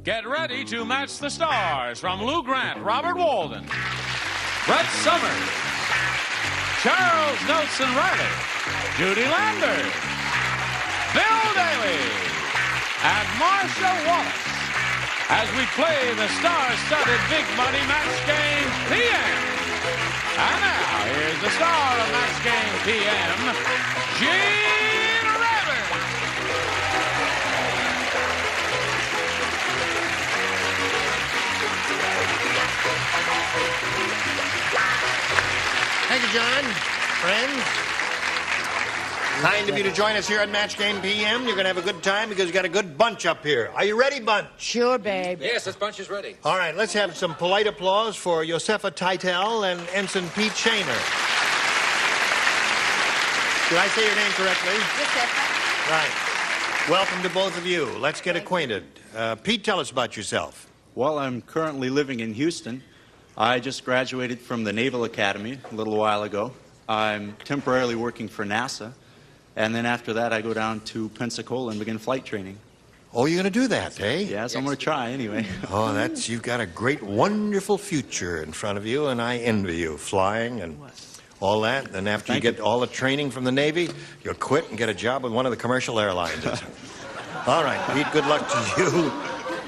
Get ready to match the stars from Lou Grant, Robert Walden, Brett Summers, Charles Nelson Reilly, Judy Lambert, Bill Daly, and Marcia Wallace as we play the star-studded Big Money Match Game PM. And now, here's the star of Match Game PM, Gene Rabbit. Thank you, John. Friends. Kind of you to join us here on Match Game PM. You're going to have a good time because you got a good bunch up here. Are you ready, bunch? Sure, babe. Yes, this bunch is ready. All right, let's have some polite applause for Josefa Teitel and Ensign Pete Shaner. Did I say your name correctly? Josefa. Right. Welcome to both of you. Let's get acquainted. Pete, tell us about yourself. Well, I'm currently living in Houston. I just graduated from the Naval Academy a little while ago. I'm temporarily working for NASA. And then after that, I go down to Pensacola and begin flight training. Oh, you're going to do that, eh? Yes, I'm going to try anyway. Oh, you've got a great, wonderful future in front of you, and I envy you, flying and all that. And after you get all the training from the Navy, you'll quit and get a job with one of the commercial airlines. All right, Pete, good luck to you.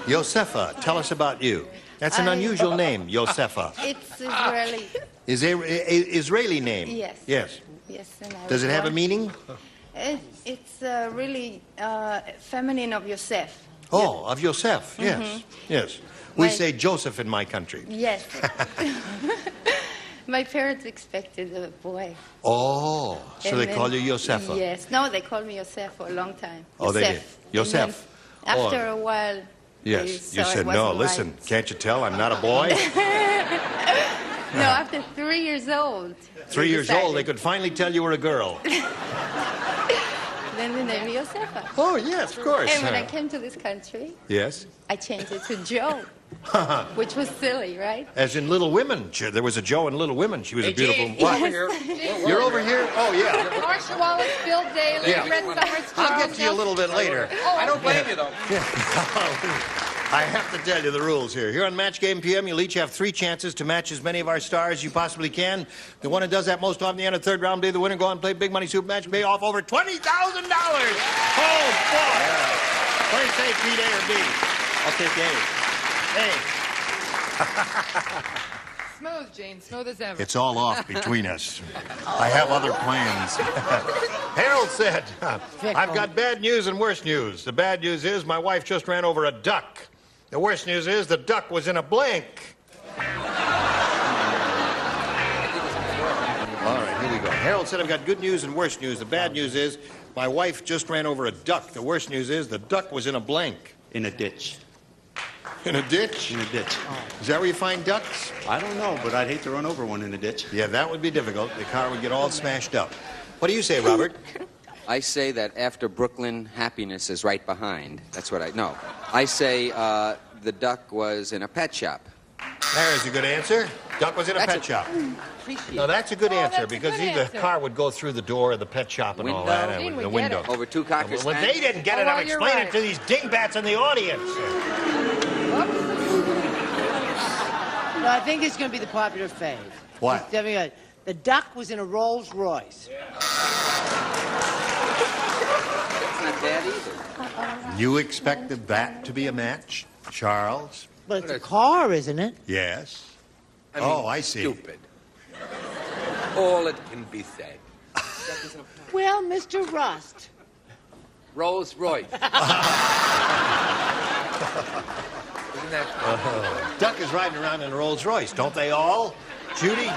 Josefa, tell us about you. That's an unusual name, Josefa. It's Israeli. Israeli name? Yes. Yes. Yes. And Does it have a meaning? It's really feminine of Yosef. Oh, of Yosef, yes. Yes. We say Joseph in my country. Yes. My parents expected a boy. Oh, so And they then- call you Josefa? Yes. No, they called me Yosef for a long time. Oh, they did. Yosef. And Yosef. then Oh. After a while, they Yes. You saw it said, no, wasn't listen, right. can't you tell I'm not a boy? No, after 3 years old. 3 years old, they could finally tell you were a girl. Then they named me Josefa. Oh, yes, of course. And when I came to this country, Yes? I changed it to Joe, which was silly, right? As in Little Women. There was a Joe in Little Women. She was a beautiful... Gene, What? over here. You're over here? Oh, yeah. Marcia, Wallace, Bill Daly, Yeah. Brett Summers, I'll Charles get to you a little bit later. I don't blame you, though. I have to tell you the rules here. Here on Match Game PM, you'll each have 3 chances to match as many of our stars as you possibly can. The one who does that most often, the end of the third round, be the winner. Go on and play Big Money Super Match, pay off over $20,000. Oh, boy. What do you say, Pete, A or B? I'll take A. Smooth, Gene, smooth as ever. It's all off between us. I have other plans. Harold said, I've got bad news and worse news. The bad news is my wife just ran over a duck. The worst news is the duck was in a blank. All right, here we go. Harold said I've got good news and worse news. The bad news is my wife just ran over a duck. The worst news is the duck was in a blank. In a ditch. In a ditch? In a ditch. Is that where you find ducks? I don't know, but I'd hate to run over one in a ditch. Yeah, that would be difficult. The car would get all smashed up. What do you say, Robert? I say that after Brooklyn, happiness is right behind. That's what I... No. I say the duck was in a pet shop. There's a good answer. Duck was in a pet shop. No, that's a good answer that's a because good the answer. car would go through the door of the pet shop and all Window. that, and Gene, we the get window. it. Over 2 cockers. Well, they didn't get it. Oh, I'm well, you're explaining right. to these dingbats in the audience. No, I think it's going to be the popular fave. What? It's definitely good. The duck was in a Rolls Royce. That's not bad either. You expected that to be a match, Charles? But it's a car, isn't it? Yes. I mean, Oh, I see. Stupid. All it can be said. Well, Mr. Rust. Rolls Royce. Isn't that... Duck is riding around in a Rolls Royce, don't they all? Judy?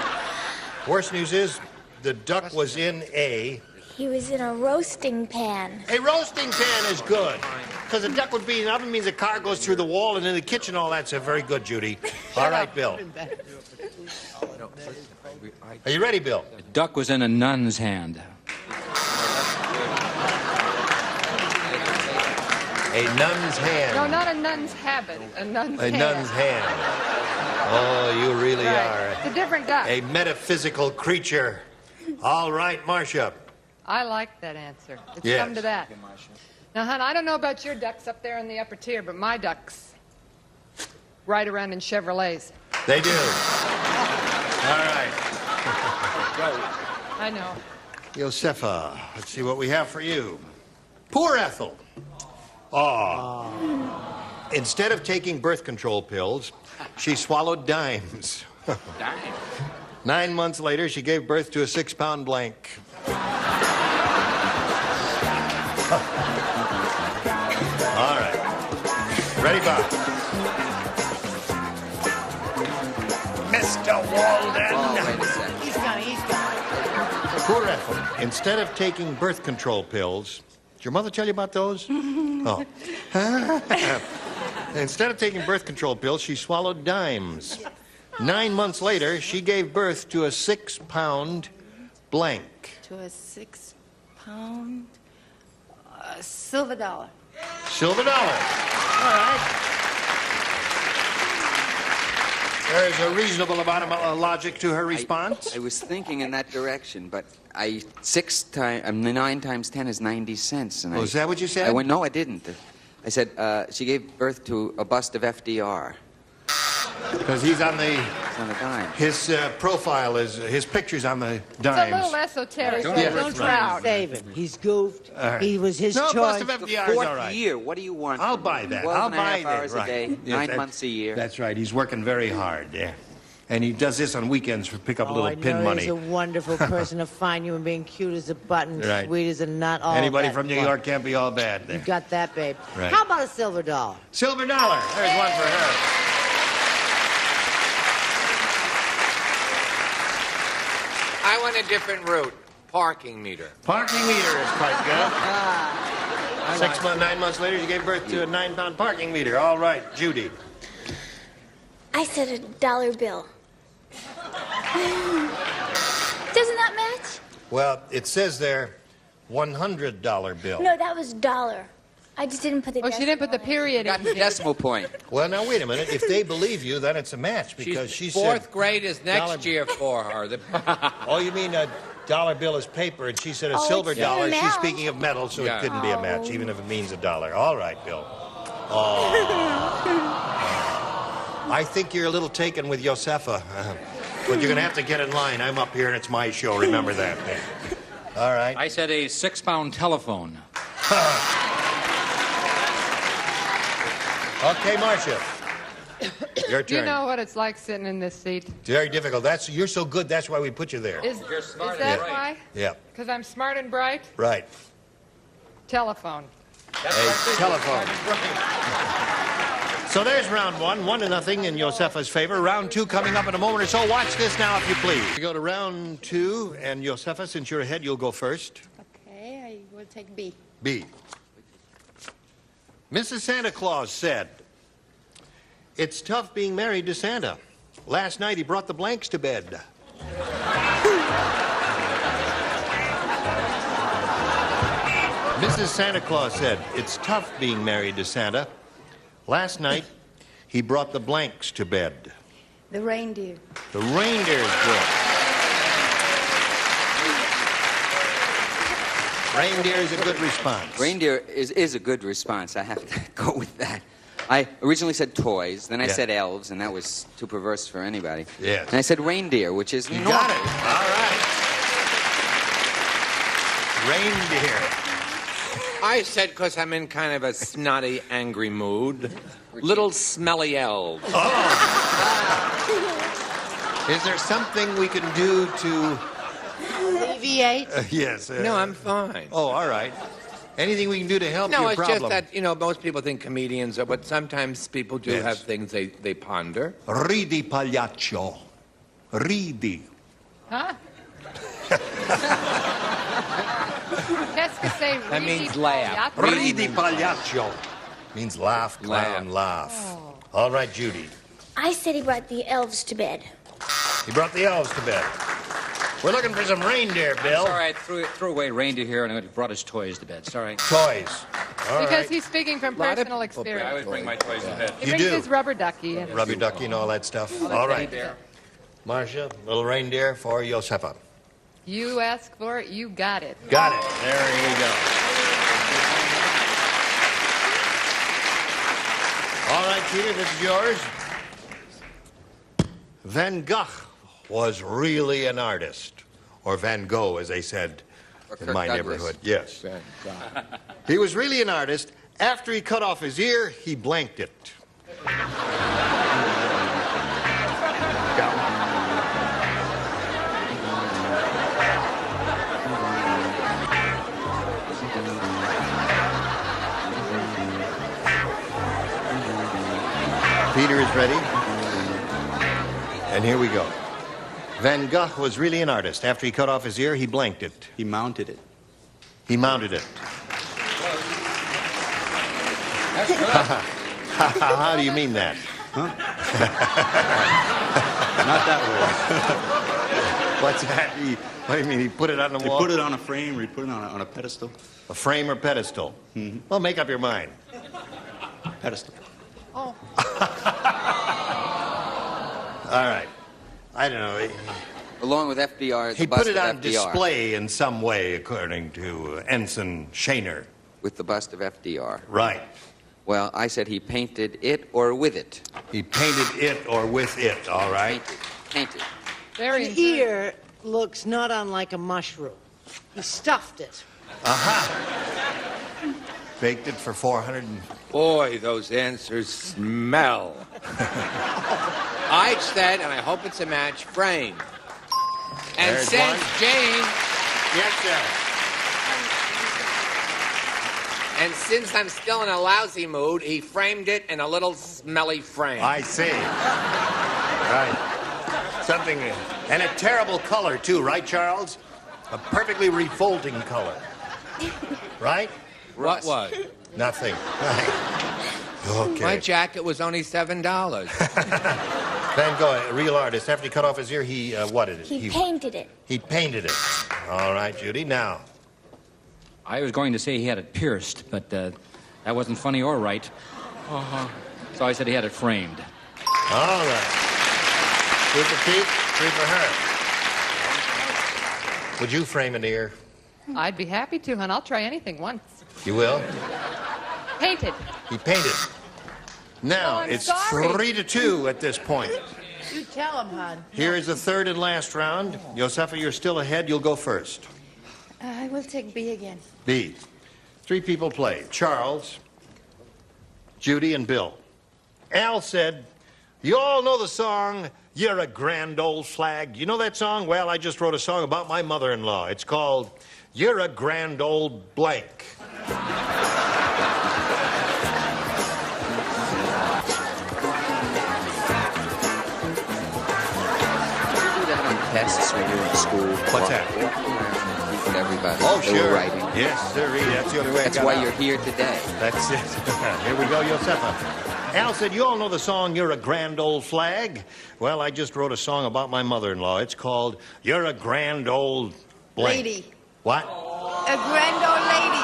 Worst news is the duck was in a... He was in a roasting pan. A roasting pan is good. Because a duck would be in an oven means a car goes through the wall and in the kitchen, all that. So very good, Judy. All right, Bill. Are you ready, Bill? The duck was in a nun's hand. A nun's hand. No, not a nun's habit, a nun's A hand. nun's hand. Oh, you really are It's a different duck. a metaphysical creature. All right, Marcia. I like that answer. It's Yes. come to that. Now, hon, I don't know about your ducks up there in the upper tier, but my ducks ride around in Chevrolets. They do. All right. I know. Josefa, let's see what we have for you. Poor Ethel. Oh. Instead of taking birth control pills, she swallowed dimes. Dimes? 9 months later, she gave birth to a 6-pound blank. All right. Ready, Bob? Mr. Walden. Oh, wait a second. He's coming. Poor Ethel. Instead of taking birth control pills, did your mother tell you about those? Oh. Instead of taking birth control pills, she swallowed dimes. 9 months later, she gave birth to a 6-pound blank. To a 6-pound silver dollar. Silver dollar. All right. There is a reasonable amount of logic to her response. I was thinking in that direction, but 9 times 10 is 90 cents. And Is that what you said? No, I didn't. I said she gave birth to a bust of FDR. Because he's on the... It's on the dime. His profile is... His picture's on the It's a dimes. little esoteric. Don't try to save him. He's goofed. right. He was his No, choice. bust of FDR is Fourth all right. year. What do you want? I'll buy that. 12 I'll and a half buy that. hours Right. a day, Yes, 9 months a year. That's right. He's working very hard. Yeah. And he does this on weekends to pick up a Oh, little I pin know money. he's a wonderful person, a fine human being, cute as a button, Right. sweet as a nut. All Anybody that from New fun. York can't be all bad. You got that, babe. Right. How about a silver dollar? Silver dollar. There's one for her. I want a different route. Parking meter. Parking meter is quite good. 9 months later, she gave birth to a 9-pound parking meter. All right, Judy. I said a dollar bill. Doesn't that match? Well, it says there, $100 bill. No, that was dollar. I just didn't put the Oh, she didn't put the period Got in. the decimal point. Well, now, wait a minute. If they believe you, then it's a match because she said... Fourth grade is next dollar- year for her. Oh, you mean a dollar bill is paper, and she said a Oh, silver it's dollar. She's metal. speaking of metal, so Yeah. it couldn't be a match, even if it means a dollar. All right, Bill. Oh. I think you're a little taken with Josefa. But you're going to have to get in line. I'm up here, and it's my show. Remember that. All right. I said a 6-pound telephone. Okay, Marcia. Your turn. You know what it's like sitting in this seat. It's very difficult. You're so good, that's why we put you there. Is that why? Yeah, Because I'm smart and bright? right. Telephone. A telephone. So there's round 1, 1-0 in Josefa's favor. Round 2 coming up in a moment or so. Watch this now, if you please. We go to round 2, and Josefa, since you're ahead, you'll go first. Okay, I will take B. B. Mrs. Santa Claus said, "It's tough being married to Santa. Last night he brought the blanks to bed." Mrs. Santa Claus said, "It's tough being married to Santa. Last night he brought the blanks to bed." The reindeer. The reindeer's good. Reindeer is a good response. Reindeer is a good response. I have to go with that. I originally said toys, then I said elves, and that was too perverse for anybody. Yes. And I said reindeer, which is You normal. got it. All right. Reindeer. I said because I'm in kind of a snotty, angry mood. Little smelly elves. Is there something we can do to... Alleviate? Yes. No, I'm fine. Oh, all right. Anything we can do to help No, your it's problem? just that, most people think comedians are, but sometimes people do Yes. have things they ponder. Ridi pagliaccio. Ridi. Huh? Qu'est-ce que c'est? That means laugh. Ridi pagliaccio. Means laugh, clown, laugh. All right, Judy. I said he brought the elves to bed. He brought the elves to bed. We're looking for some reindeer, Bill. Sorry, I threw away reindeer here and I brought his toys to bed. Sorry. Toys. All Because right. he's speaking from Lot of personal people bring experience. I always bring my toys to bed. He You brings do. his rubber ducky. And Rubber ducky and all that stuff. All right. Marcia, little reindeer for Josefa. you ask for it, you got it. Got it. There you go. Peter, this is yours. Van Gogh was really an artist. Or Van Gogh, as they said in my neighborhood. Yes. Van Gogh. He was really an artist. After he cut off his ear, he blanked it. Go. Peter is ready. And here we go. Van Gogh was really an artist. After he cut off his ear, he blanked it. He mounted it. He mounted it. That's good. How do you mean that? Huh? Not that way. What's that? What do you mean? He put it on the wall? He put it on a frame, or he put it on a pedestal. A frame or pedestal? Mm-hmm. Well, make up your mind. Pedestal. Oh. All right. I don't know. Along with FDR, He the bust put it of on FDR. display in some way, according to Ensign Shaner. With the bust of FDR. Right. Well, I said he painted it or with it. He painted it or with it, all right? Painted. Very An ear looks not unlike a mushroom. He stuffed it. Aha. Baked it for 400 and... Boy, those answers smell. I said, and I hope it's a match, frame. And There's since one. Jane, Yes, sir. and since I'm still in a lousy mood, he framed it in a little smelly frame. I see. Right. Something... And a terrible color, too, right, Charles? A perfectly revolting color. Right? What was? Nothing. Right. Okay. My jacket was only $7. Van Gogh, a real artist. After he cut off his ear, he, what did it? He painted it. He painted it. All right, Judy, now. I was going to say he had it pierced, but that wasn't funny or right. So I said he had it framed. All right. 2 for Pete, 3 for her. Would you frame an ear? I'd be happy to, hon. I'll try anything once. You will? Painted. He painted. Now, Oh, I'm it's sorry. 3-2 at this point. You tell him, hon. Here is the third and last round. Josefa, you're still ahead. You'll go first. I will take B again. B. 3 people play. Charles, Judy, and Bill. Al said, you all know the song, You're a Grand Old Flag. You know that song? Well, I just wrote a song about my mother-in-law. It's called You're a Grand Old Blank. Tests when you're in school. What's that? Teach everybody. Oh, They were sure. writing. Yes, sir. That's the only way That's I got why out. you're here today. That's it. Here we go, Josefa. Al said, you all know the song, You're a Grand Old Flag? Well, I just wrote a song about my mother-in-law. It's called You're a Grand Old Blank. Lady. What? A grand old lady.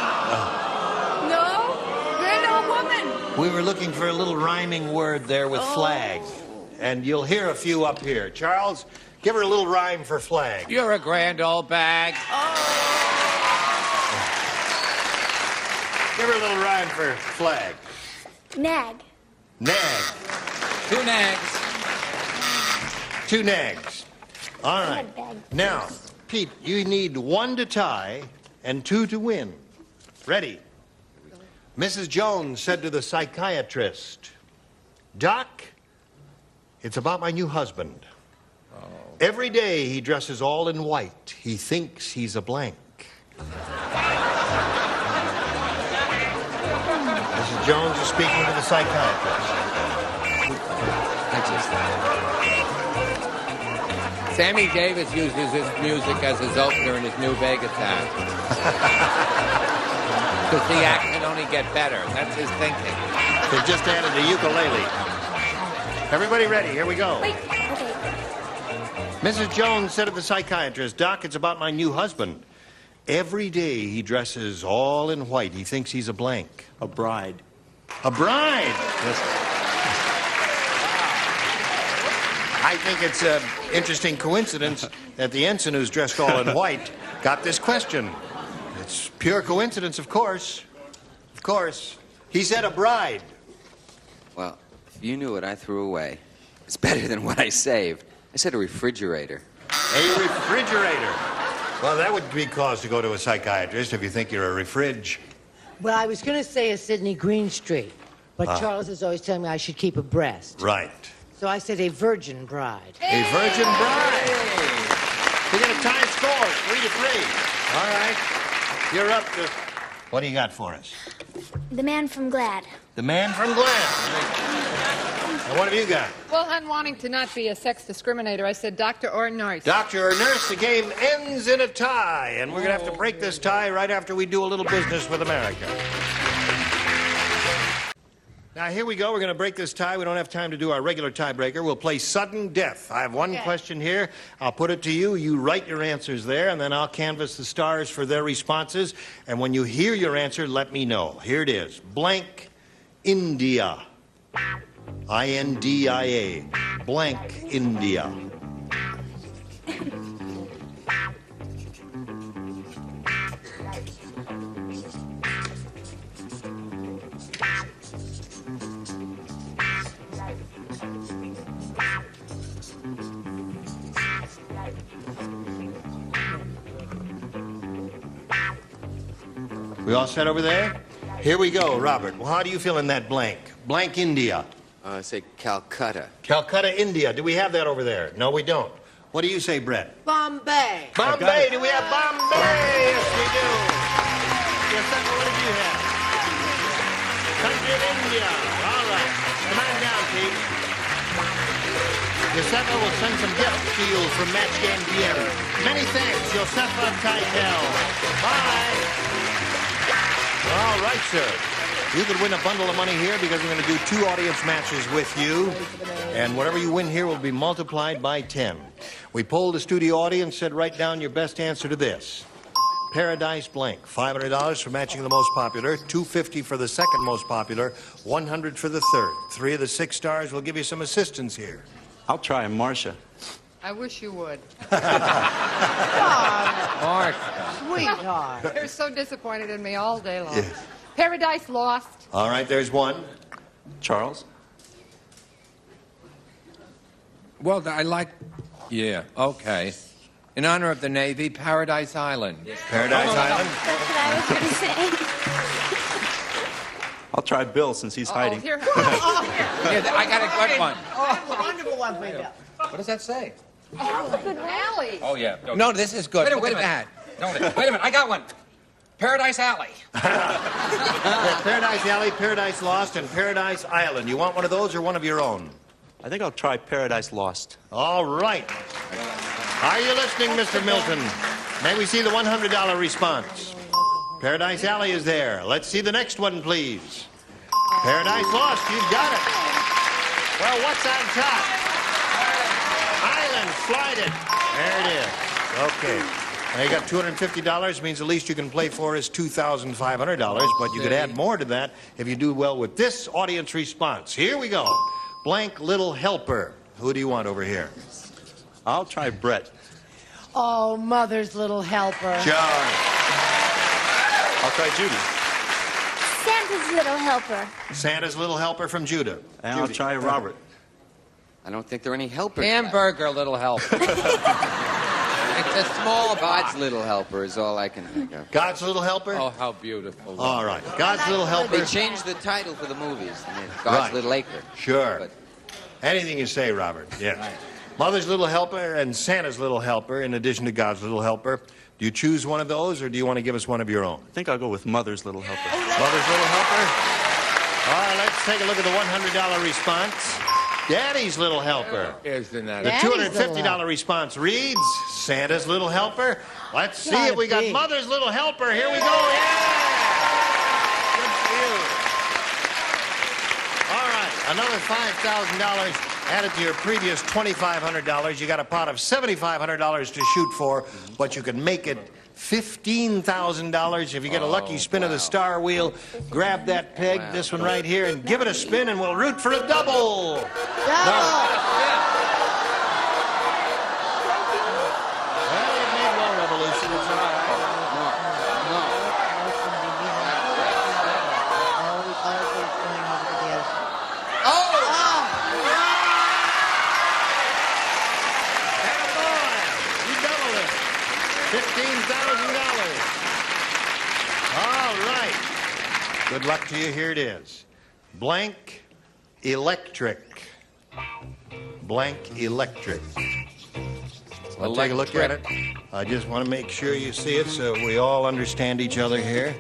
No? Grand old woman. We were looking for a little rhyming word there with flag. And you'll hear a few up here. Charles, give her a little rhyme for flag. You're a grand old bag. Give her a little rhyme for flag. Nag. Nag. 2 nags. 2 nags. All right. Bag. Now, Pete, you need 1 to tie and 2 to win. Ready? Mrs. Jones said to the psychiatrist, Doc, it's about my new husband. Every day he dresses all in white. He thinks he's a blank. Mrs. Jones is speaking to the psychiatrist. Sammy Davis uses his music as his opener in his new Vegas act. Because the act can only get better. That's his thinking. They've just added a ukulele. Everybody ready? Here we go. Wait. Okay. Mrs. Jones said to the psychiatrist, Doc, it's about my new husband. Every day he dresses all in white. He thinks he's a blank. A bride. A bride? Yes. I think it's an interesting coincidence that the ensign who's dressed all in white got this question. It's pure coincidence, of course. Of course. He said a bride. Well, you knew what I threw away. It's better than what I saved. I said a refrigerator. A refrigerator. Well, that would be cause to go to a psychiatrist if you think you're a refridge. Well, I was going to say a Sidney Greenstreet, but Charles is always telling me I should keep a breast. Right. So I said a virgin bride. A virgin bride. You get a tie score, 3-3. All right. You're up to... What do you got for us? The Man from Glad. The Man from Glad. And what have you got? Well, unwanting to not be a sex discriminator, I said doctor or nurse. Doctor or nurse, the game ends in a tie. And we're going to have to break this tie right after we do a little business with America. Now, here we go. We're going to break this tie. We don't have time to do our regular tiebreaker. We'll play sudden death. I have one question here. I'll put it to you. You write your answers there, and then I'll canvass the stars for their responses. And when you hear your answer, let me know. Here it is. Blank India. I-N-D-I-A. Blank India. We all set over there? Here we go, Robert. Well, how do you feel in that blank? Blank India. I say Calcutta. Calcutta, India. Do we have that over there? No, we don't. What do you say, Brett? Bombay. Bombay. Do we have Bombay? Yes, we do. Yes, what did you have? Country of India. All right. Come on down, Pete. Yosefa will send some gift to you from Match Game PM. Many thanks, Yosefa Titel. Bye. All right, sir. You could win a bundle of money here because we're going to do 2 audience matches with you. And whatever you win here will be multiplied by 10. We polled the studio audience, said write down your best answer to this. Paradise Blank. $500 for matching the most popular, $250 for the second most popular, $100 for the third. 3 of the 6 stars will give you some assistance here. I'll try Marcia. I wish you would. Mark. Sweetheart. They're so disappointed in me all day long. Yes. Paradise Lost. All right, there's one. Charles? Well, I like... Yeah, okay. In honor of the Navy, Paradise Island. Paradise Island. That's what I was going to say. I'll try Bill since he's hiding. Here. Yeah, I got a good one. That's a wonderful one for you. What does that say? Allie. Oh, yeah. No, this is good. Wait a minute. No, wait a minute. I got one. Paradise Alley. Paradise Alley, Paradise Lost, and Paradise Island. You want one of those or one of your own? I think I'll try Paradise Lost. All right. Are you listening, Mr. Milton? May we see the $100 response? Paradise Alley is there. Let's see the next one, please. Paradise Lost, you've got it. Well, what's on top? Island, slide it. There it is. Okay. Now you got $250, means the least you can play for is $2,500, but you could add more to that if you do well with this audience response. Here we go. Blank Little Helper. Who do you want over here? I'll try Brett. Oh, Mother's Little Helper. John. I'll try Judy. Santa's Little Helper. Santa's Little Helper from Judah. And I'll try Robert. I don't think there are any helpers. Hamburger, little help. It's a small God's Little Helper is all I can think of. God's Little Helper? Oh, how beautiful. All right. God's Little Helper. They changed the title for the movies. God's Right. Little Acre. Sure. But Anything you say, Robert. Yes. Mother's Little Helper and Santa's Little Helper, in addition to God's Little Helper. Do you choose one of those, or do you want to give us one of your own? I think I'll go with Mother's Little Helper. Mother's Little Helper? All right, let's take a look at the $100 response. Daddy's Little Helper. Isn't that The Daddy's $250 Little response reads, Santa's Little Helper. Let's see if we got Gotta be. Mother's Little Helper. Here we go. Yeah! Good for you. All right, another $5,000 added to your previous $2,500. You got a pot of $7,500 to shoot for, but you can make it $15,000 if you get a lucky spin of the star wheel. Grab that peg, this one right here, and give it a spin, and we'll root for a double. Well, it made no revolution. It's all right. $15,000. All right. Good luck to you. Here it is. Blank electric. Blank electric. I'll take a look at it. I just want to make sure you see it so we all understand each other here.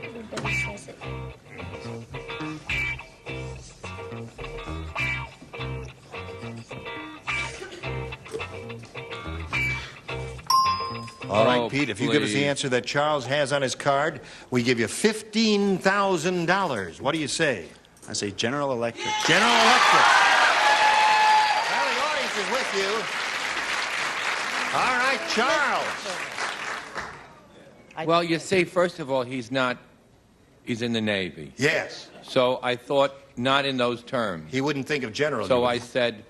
All right, Pete, if you give us the answer that Charles has on his card, we give you $15,000. What do you say? I say General Electric. General Electric. Well, the audience is with you. All right, Charles. Well, you see, first of all, he's in the Navy. Yes. So I thought not in those terms. He wouldn't think of general. So I said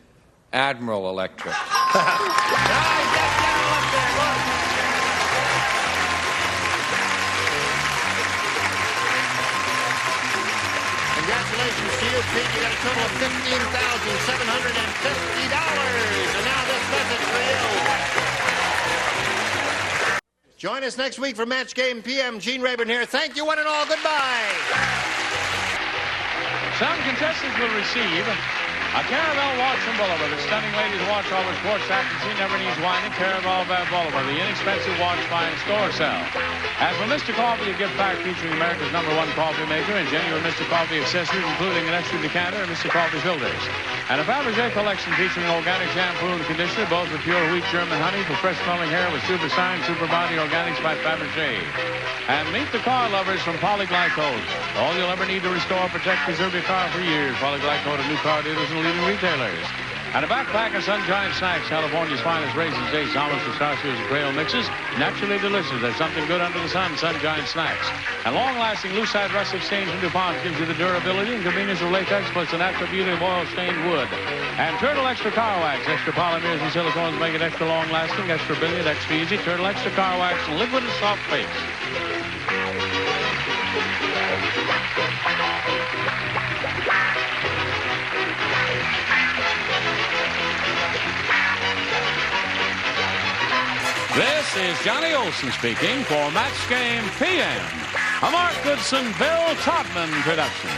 Admiral Electric. Congratulations to you, Pete. You got a total of $15,750. And now this message for you. Join us next week for Match Game PM. Gene Rayburn here. Thank you, one and all. Goodbye. Some contestants will receive a Caravel watch from Bulliver. The stunning ladies watch over sports accuracy never needs winding. Caravel by Bulliver, the inexpensive watch buying store sell. And for Mr. Coffee, a gift pack featuring America's #1 coffee maker and genuine Mr. Coffee accessories, including an extra decanter and Mr. Coffee filters. And a Fabergé collection featuring organic shampoo and conditioner, both with pure wheat German honey for fresh smelling hair with Super Shine, Super Body Organics by Fabergé. And meet the car lovers from Polyglycol. All you'll ever need to restore, protect, preserve your car for years. Polyglycol to new car dealers and leading retailers. And a backpack of Sunshine Snacks, California's finest raisins, dates, almonds, pistachios, and Creole mixes. Naturally delicious. There's something good under the sun. Sunshine Snacks. And long-lasting Lucite Rustic Stains from DuPont gives you the durability and convenience of latex plus the natural beauty of oil-stained wood. And Turtle Extra Car Wax. Extra polymers and silicones make it extra long-lasting, extra brilliant, extra easy. Turtle Extra Car Wax, liquid and soft face. This is Johnny Olson speaking for Match Game PM, a Mark Goodson, Bill Todman production.